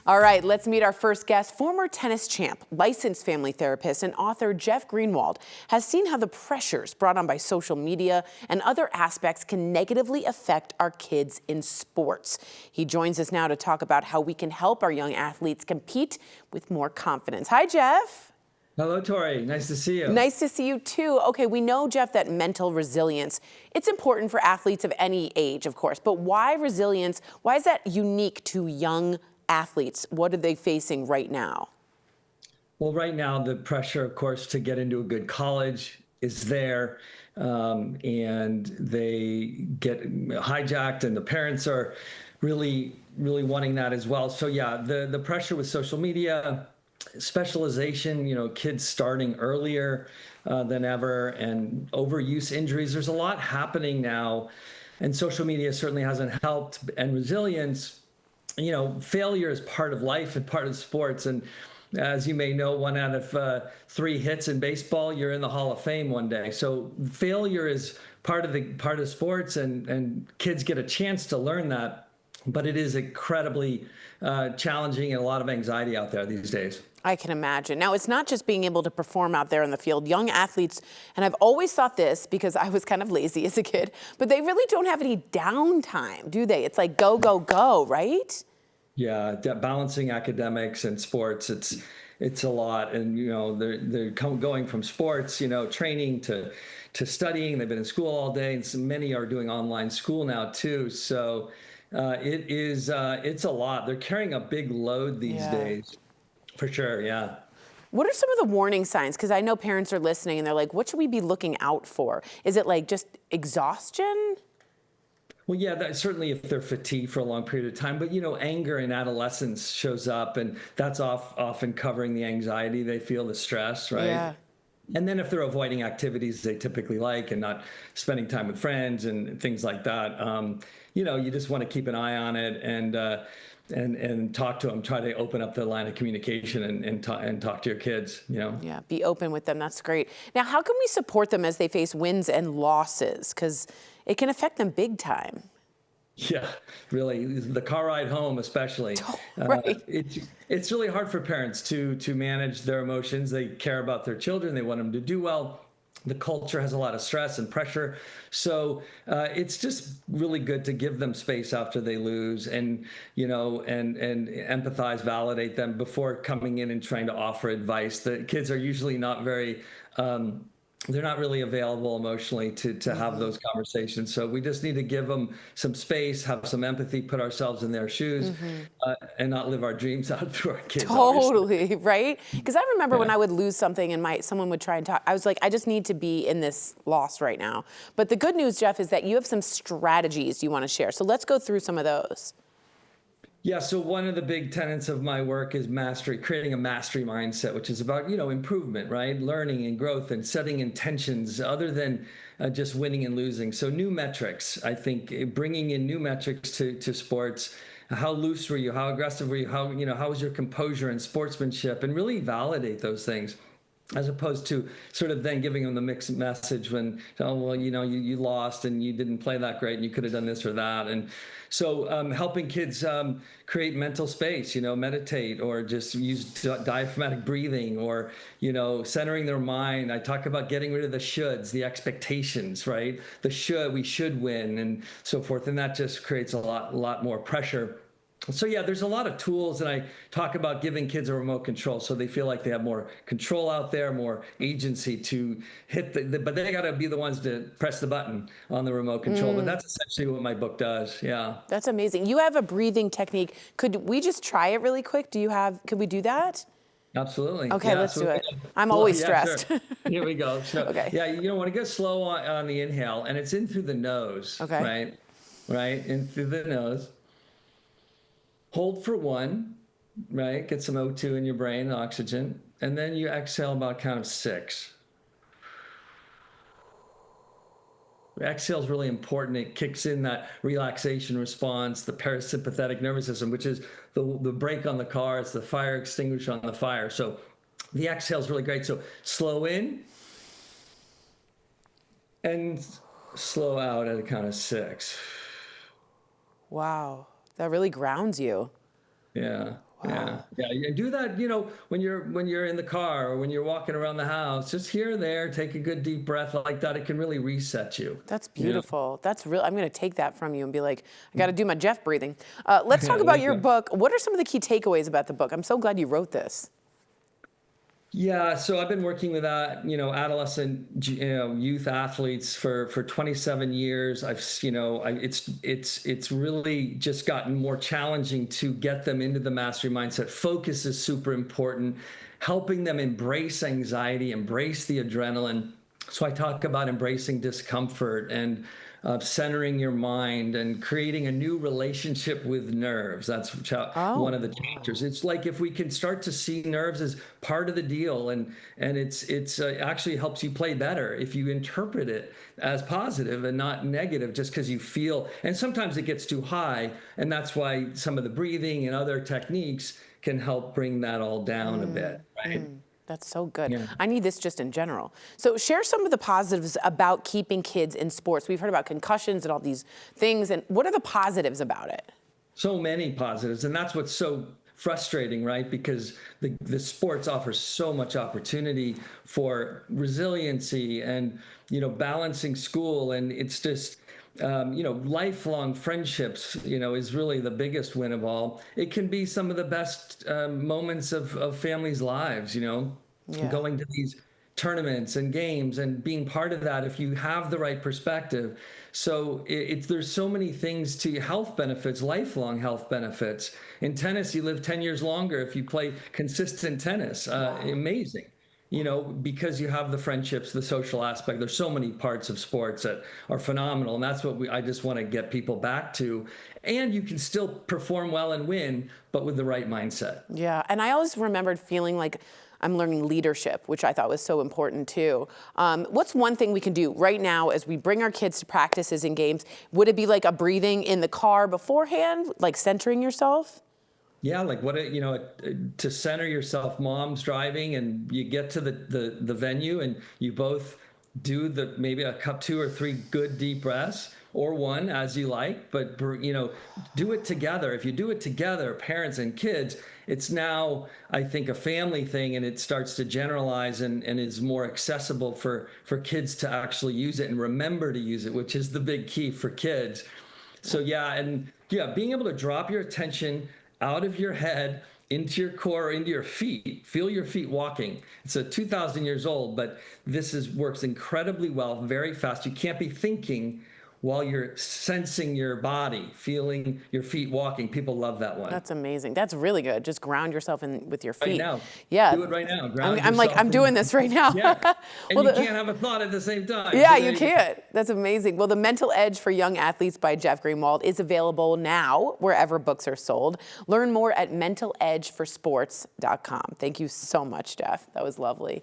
All right, let's meet our first guest. Former tennis champ, licensed family therapist, and author Jeff Greenwald has seen how the pressures brought on by social media and other aspects can negatively affect our kids in sports. He joins us now to talk about how we can help our young athletes compete with more confidence. Hi, Jeff. Hello, Tori. Nice to see you. Nice to see you, too. Okay, we know, Jeff, that mental resilience, it's important for athletes of any age, of course, but why resilience? Why is that unique to young athletes? What are they facing right now? Well, right now, the pressure, of course, to get into a good college is there, and they get hijacked, and the parents are really wanting that as well. So yeah, the pressure with social media, specialization, kids starting earlier than ever, and overuse injuries. There's a lot happening now, and social media certainly hasn't helped. And resilience, failure is part of life and part of sports. And as you may know, 1 out of 3 hits in baseball, you're in the Hall of Fame one day. So failure is part of sports, and kids get a chance to learn that. But it is incredibly challenging and a lot of anxiety out there these days. I can imagine. Now, it's not just being able to perform out there in the field. Young athletes, and I've always thought this because I was kind of lazy as a kid, but they really don't have any downtime, do they? It's like go, go, go, right? Yeah, balancing academics and sports, it's a lot. And, they're going from sports, training to studying. They've been in school all day, and so many are doing online school now, too. So it's a lot. They're carrying a big load these days. For sure, yeah. What are some of the warning signs? Because I know parents are listening and they're like, what should we be looking out for? Is it like just exhaustion? Well, yeah, certainly if they're fatigued for a long period of time. But, anger in adolescence shows up, and that's often covering the anxiety they feel, the stress, right? Yeah. And then if they're avoiding activities they typically like and not spending time with friends and things like that, you just want to keep an eye on it and talk to them, try to open up the line of communication and talk to your kids, Yeah, be open with them. That's great. Now, how can we support them as they face wins and losses? Because it can affect them big time. Yeah, really. The car ride home, especially. Right. It's really hard for parents to manage their emotions. They care about their children. They want them to do well. The culture has a lot of stress and pressure. So it's just really good to give them space after they lose and empathize, validate them before coming in and trying to offer advice. The kids are usually not very they're not really available emotionally to have those conversations. So we just need to give them some space, have some empathy, put ourselves in their shoes, and not live our dreams out through our kids. Totally, obviously. right? Because I remember when I would lose something and someone would try and talk, I was like, I just need to be in this loss right now. But the good news, Jeff, is that you have some strategies you want to share. So let's go through some of those. Yeah, so one of the big tenets of my work is mastery, creating a mastery mindset, which is about, improvement, right? Learning and growth and setting intentions other than just winning and losing. So new metrics, I think, bringing in new metrics to sports. How loose were you? How aggressive were you? How was your composure and sportsmanship? And really validate those things, as opposed to sort of then giving them the mixed message when, you lost and you didn't play that great and you could have done this or that. And so helping kids create mental space, meditate or just use diaphragmatic breathing or, centering their mind. I talk about getting rid of the shoulds, the expectations, right? We should win and so forth. And that just creates a lot more pressure. So yeah, there's a lot of tools, and I talk about giving kids a remote control so they feel like they have more control out there, more agency to hit but they got to be the ones to press the button on the remote control. But that's essentially what my book does. Yeah. That's amazing. You have a breathing technique. Could we just try it really quick? Could we do that? Absolutely. Okay, yeah, let's do it. I'm always stressed. Sure. Here we go. So, okay. Yeah, want to get slow on the inhale, and it's in through the nose. Okay. Right, in through the nose. Hold for 1, right? Get some O2 in your brain, oxygen. And then you exhale about count of 6. Exhale is really important. It kicks in that relaxation response, the parasympathetic nervous system, which is the brake on the car. It's the fire extinguisher on the fire. So the exhale is really great. So slow in and slow out at a count of 6. Wow. That really grounds you. Yeah. Yeah, yeah, you do that, when you're in the car or when you're walking around the house, just here and there, take a good deep breath like that. It can really reset you. That's You know? beautiful. That's real. I'm going to take that from you and be like, I got to do my Jeff breathing. Let's Yeah, talk there about you your go. book. What are some of the key takeaways about the book? I'm so glad you wrote this. Yeah, so I've been working with adolescent, youth athletes for 27 years. It's really just gotten more challenging to get them into the mastery mindset. Focus is super important. Helping them embrace anxiety, embrace the adrenaline. So I talk about embracing discomfort and centering your mind and creating a new relationship with nerves. That's one Oh, of the chapters. It's like if we can start to see nerves as part of the deal, and it's actually helps you play better if you interpret it as positive and not negative, just because you feel. And sometimes it gets too high, and that's why some of the breathing and other techniques can help bring that all down a bit, right? that's so good. Yeah. I need this just in general. So share some of the positives about keeping kids in sports. We've heard about concussions and all these things. And what are the positives about it? So many positives, and that's what's so frustrating, right? Because the sports offer so much opportunity for resiliency and balancing school, and it's just lifelong friendships, is really the biggest win of all. It can be some of the best moments of families' lives, Yeah. going to these tournaments and games and being part of that if you have the right perspective. So there's so many things to health benefits, lifelong health benefits. In tennis, you live 10 years longer if you play consistent tennis. Amazing. Because you have the friendships, the social aspect. There's so many parts of sports that are phenomenal, and that's what I just want to get people back to. And you can still perform well and win, but with the right mindset. Yeah. And I always remembered feeling like I'm learning leadership, which I thought was so important too. What's one thing we can do right now as we bring our kids to practices and games? Would it be like a breathing in the car beforehand, like centering yourself? Yeah, like to center yourself. Mom's driving, and you get to the venue, and you both do maybe a cup, 2 or 3 good deep breaths, or one as you like, but do it together. If you do it together, parents and kids, it's now, I think, a family thing, and it starts to generalize and is more accessible for kids to actually use it and remember to use it, which is the big key for kids. So being able to drop your attention out of your head into your core, into your feet. Feel your feet walking. It's 2,000 years old, but works incredibly well, very fast. You can't be thinking while you're sensing your body, feeling your feet walking. People love that one. That's amazing. That's really good. Just ground yourself in with your feet. Right now. Yeah. Do it right now. I'm doing this right now. Yeah. And Well, you can't have a thought at the same time. Yeah, So you can't. That's amazing. Well, The Mental Edge for Young Athletes by Jeff Greenwald is available now wherever books are sold. Learn more at mentaledgeforsports.com. Thank you so much, Jeff. That was lovely.